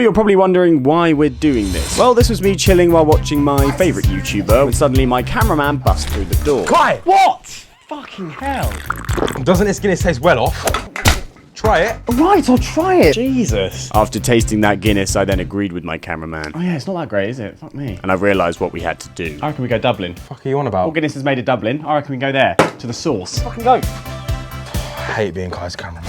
You're probably wondering why we're doing this. Well, this was me chilling while watching my favourite YouTuber when suddenly my cameraman bust through the door. Quiet! What? Fucking hell. Doesn't this Guinness taste well off? Try it. Right, I'll try it. Jesus. After tasting that Guinness, I then agreed with my cameraman. Oh yeah, it's not that great, is it? Fuck me. And I realised what we had to do. I reckon we go Dublin. What the fuck are you on about? All Guinness is made of Dublin. I reckon we go there, to the source. Fucking go. I hate being Kai's cameraman.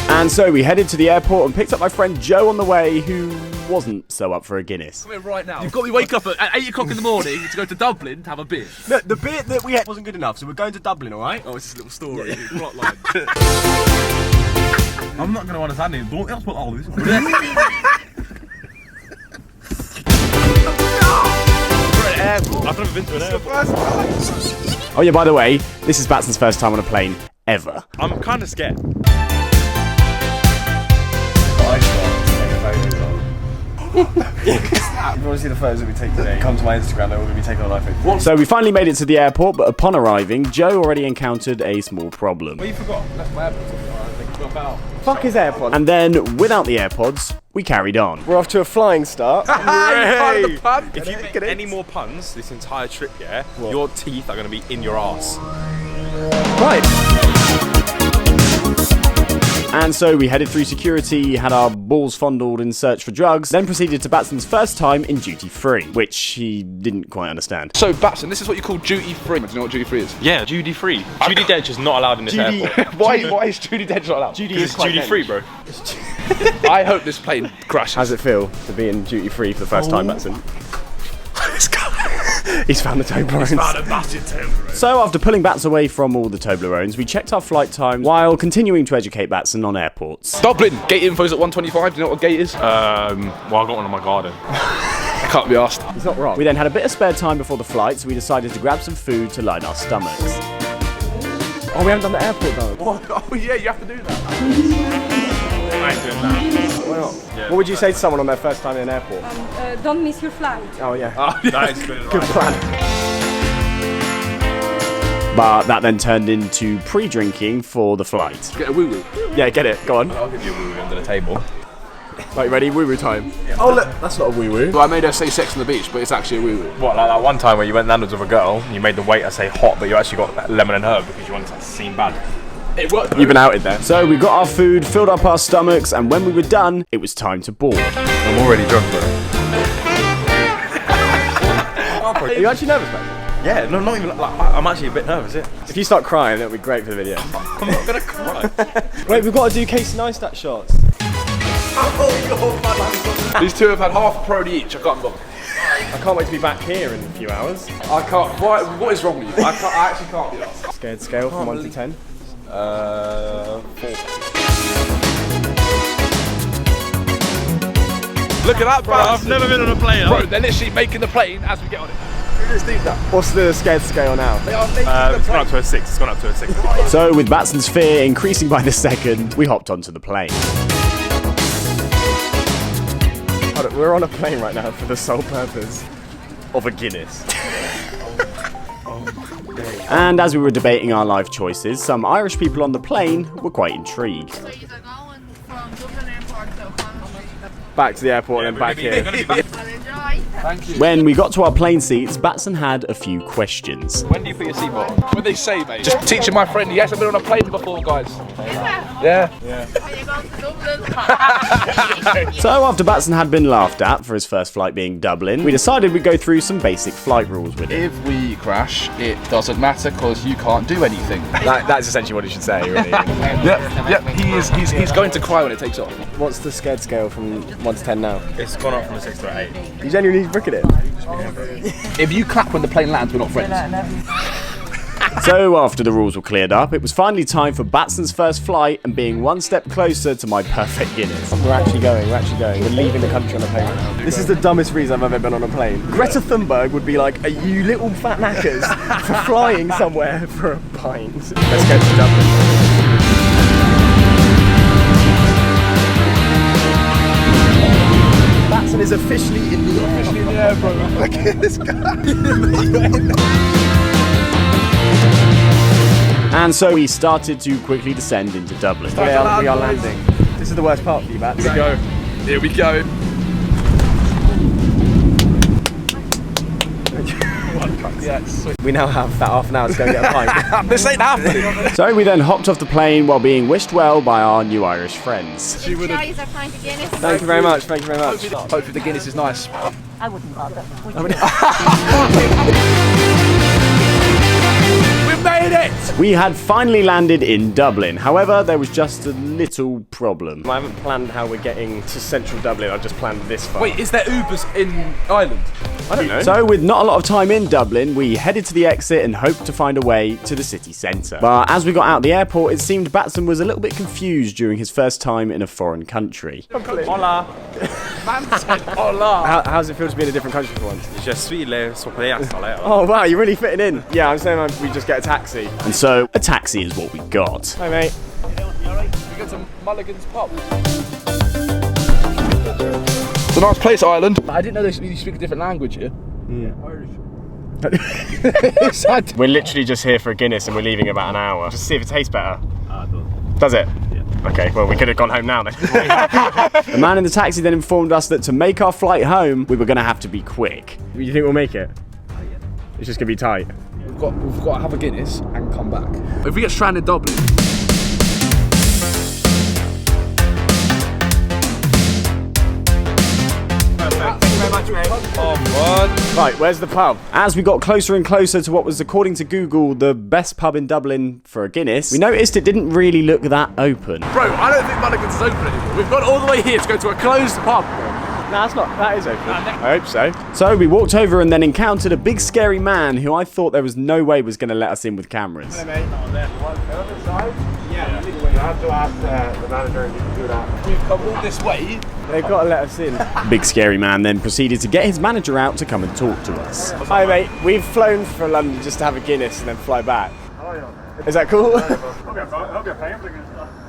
And so we headed to the airport and picked up my friend Joe on the way, who wasn't so up for a Guinness. Come here right now. You've got me wake up at 8 o'clock in the morning to go to Dublin to have a beer. No, the beer that we had wasn't good enough, so we're going to Dublin, alright? Oh, it's this little story. Plotline. I'm not going to understand it. Don't else put all this. I've never been to an airport. Oh yeah, by the way, this is Batson's first time on a plane ever. I'm kind of scared. If you want to see the photos that we take today, come to my Instagram, they're all going to be taken on iPhone. So we finally made it to the airport, but upon arriving, Joe already encountered a small problem. Well, you forgot. That's my AirPods. Fuck his AirPods. And then, without the AirPods, we carried on. We're off to a flying start. Hey! Pun. If you make any more puns this entire trip, yeah, your teeth are going to be in your ass. Right. And so we headed through security, had our balls fondled in search for drugs, then proceeded to Batson's first time in duty free, which he didn't quite understand. So, Batson, this is what you call duty free. Do you know what duty free is? Yeah, duty free. Judy Dench is not allowed in this airport. Why is Judy Dench not allowed? It's duty free, bro. I hope this plane crashes. How's it feel to be in duty free for the first time, Batson? He's found the Toblerones. He's found a massive Toblerone. So after pulling Bats away from all the Toblerones, we checked our flight time while continuing to educate Batson on airports. Dublin, gate info's at 1:25. Do you know what gate is? Well, I got one in my garden. I can't be asked. He's not wrong. We then had a bit of spare time before the flight, so we decided to grab some food to line our stomachs. Oh, we haven't done the airport though. What? Oh yeah, you have to do that. I ain't doing that. Why not? Yeah, What would you say to someone on their first time in an airport? Don't miss your flight. Oh yeah. That is good. Good plan. But that then turned into pre-drinking for the flight. Get a woo woo. Yeah, get it. Go on. I'll give you a woo under the table. Right, ready? Woo-woo time. Oh look, that's not a woo-woo. Well, I made her say sex on the beach, but it's actually a woo woo. What, like that one time where you went landed with a girl and you made the waiter say hot, but you actually got lemon and herb because you wanted to seem bad? It worked. You've been outed there. So we got our food, filled up our stomachs, and when we were done, it was time to board. I'm already drunk, bro. Are you actually nervous, man? Yeah, no, not even like, I'm actually a bit nervous, yeah. If you start crying, it'll be great for the video. I'm not gonna cry. Wait, we've got to do Casey Neistat shots. These two have had half a Prodi each. I can't bother. I can't wait to be back here in a few hours. I can't. What is wrong with you? I actually can't be asked. Scared scale from 1 to 10. 4. Look at that, bro. I've never been on a plane. Bro, they're literally making the plane as we get on it. Who just did that? What's the scared scale now? They are making It's the gone up plane. to a 6. It's gone up to a 6. So with Batson's fear increasing by the second, we hopped onto the plane. Hold on, we're on a plane right now for the sole purpose of a Guinness. And as we were debating our life choices, some Irish people on the plane were quite intrigued. So you're going from Dublin Airport to Back to the airport and then back here. enjoy. Thank you. When we got to our plane seats, Batson had a few questions. When do you put your seatbelt on? What they say, mate? Just teaching my friend. He hasn't been on a plane before, guys. Yeah. Are you going to Dublin? So after Batson had been laughed at for his first flight being Dublin, we decided we'd go through some basic flight rules with him. If we crash, it doesn't matter because you can't do anything. That's essentially what he should say, really. Yep. He's going to cry when it takes off. What's the scared scale from 1 to 10 now? It's gone up from a 6 to an 8. You genuinely look at it. If you clap when the plane lands, we're not friends. So after the rules were cleared up, it was finally time for Batson's first flight and being one step closer to my perfect Guinness. We're actually going. We're leaving the country on a plane right now. This is the dumbest reason I've ever been on a plane. Greta Thunberg would be like, "Are you little fat knackers for flying somewhere for a pint?" Let's go to Dublin. Batson is officially in the air, bro. Look at this guy. And so we started to quickly descend into Dublin. We are landing. This is the worst part for you, Matt. Here we go. Here we go. Yeah, sweet. We now have about half an hour to go and get a pint. This ain't happening. So we then hopped off the plane while being wished well by our new Irish friends. Try a pint of Guinness. Thank you very much. Thank you very much. Hopefully the Guinness is nice. I wouldn't bother. We've made it! We had finally landed in Dublin. However, there was just a little problem. I haven't planned how we're getting to central Dublin. I've just planned this far. Wait, is there Ubers in Ireland? I don't know. So with not a lot of time in Dublin, we headed to the exit and hoped to find a way to the city centre. But as we got out the airport, it seemed Batson was a little bit confused during his first time in a foreign country. Hola. Man said hola. How does it feel to be in a different country for once? Je suis le surprise. Oh wow, you're really fitting in. Yeah, I'm saying we just get a taxi. And so a taxi is what we got. Hi mate. We go to Mulligan's pub. It's a nice place, Ireland. I didn't know you speak a different language here. We're literally just here for a Guinness and we're leaving in about an hour. Just see if it tastes better. Does it? Yeah. Okay, well we could have gone home now then. The man in the taxi then informed us that to make our flight home, we were going to have to be quick. You think we'll make it? It's just gonna be tight. We've got to have a Guinness and come back. If we get stranded in Dublin. Right, where's the pub? As we got closer and closer to what was, according to Google, the best pub in Dublin for a Guinness, we noticed it didn't really look that open. Bro, I don't think Mulligan's is open anymore. We've gone all the way here to go to a closed pub. No, it's not. That is open. I hope so. So we walked over and then encountered a big scary man who I thought there was no way was going to let us in with cameras. Hey mate. Yeah, you have to ask the manager if you can do that. We've come all this way. They've got to let us in. Big scary man then proceeded to get his manager out to come and talk to us. Hi mate, we've flown for London just to have a Guinness and then fly back. Is that cool?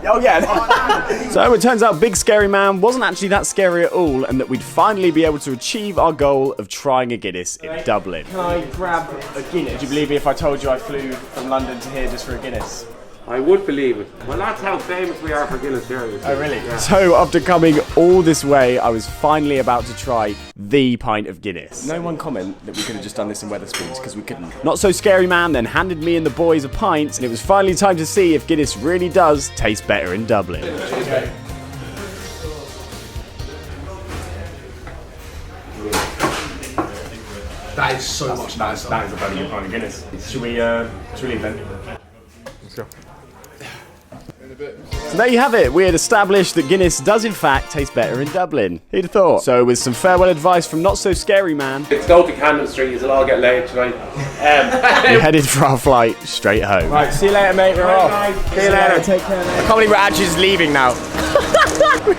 Oh yeah. So it turns out Big Scary Man wasn't actually that scary at all, and that we'd finally be able to achieve our goal of trying a Guinness in Dublin. Can I grab a Guinness? Would you believe me if I told you I flew from London to here just for a Guinness? I would believe it. Well, that's how famous we are for Guinness here. Oh really? Yeah. So after coming all this way, I was finally about to try the pint of Guinness. No one comment that we could have just done this in Wetherspoons because we couldn't. Not so scary man then handed me and the boys a pint, and it was finally time to see if Guinness really does taste better in Dublin. That is so much nicer. That is a very good pint of Guinness. Should we leave then? Let's go. So there you have it. We had established that Guinness does in fact taste better in Dublin. Who'd have thought? So with some farewell advice from Not So Scary Man, It's go to Camden Street, you'll all get laid tonight. we headed for our flight straight home. Right, see you later mate, we're off. See you later. Take care mate. I can't believe we're actually just leaving now.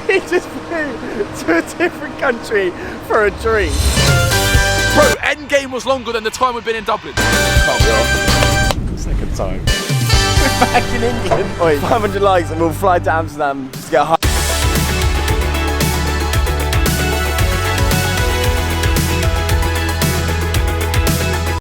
We just flew to a different country for a drink. Bro, Endgame was longer than the time we've been in Dublin. Second time. We're back in England. Wait, 500 likes and we'll fly to Amsterdam just to get a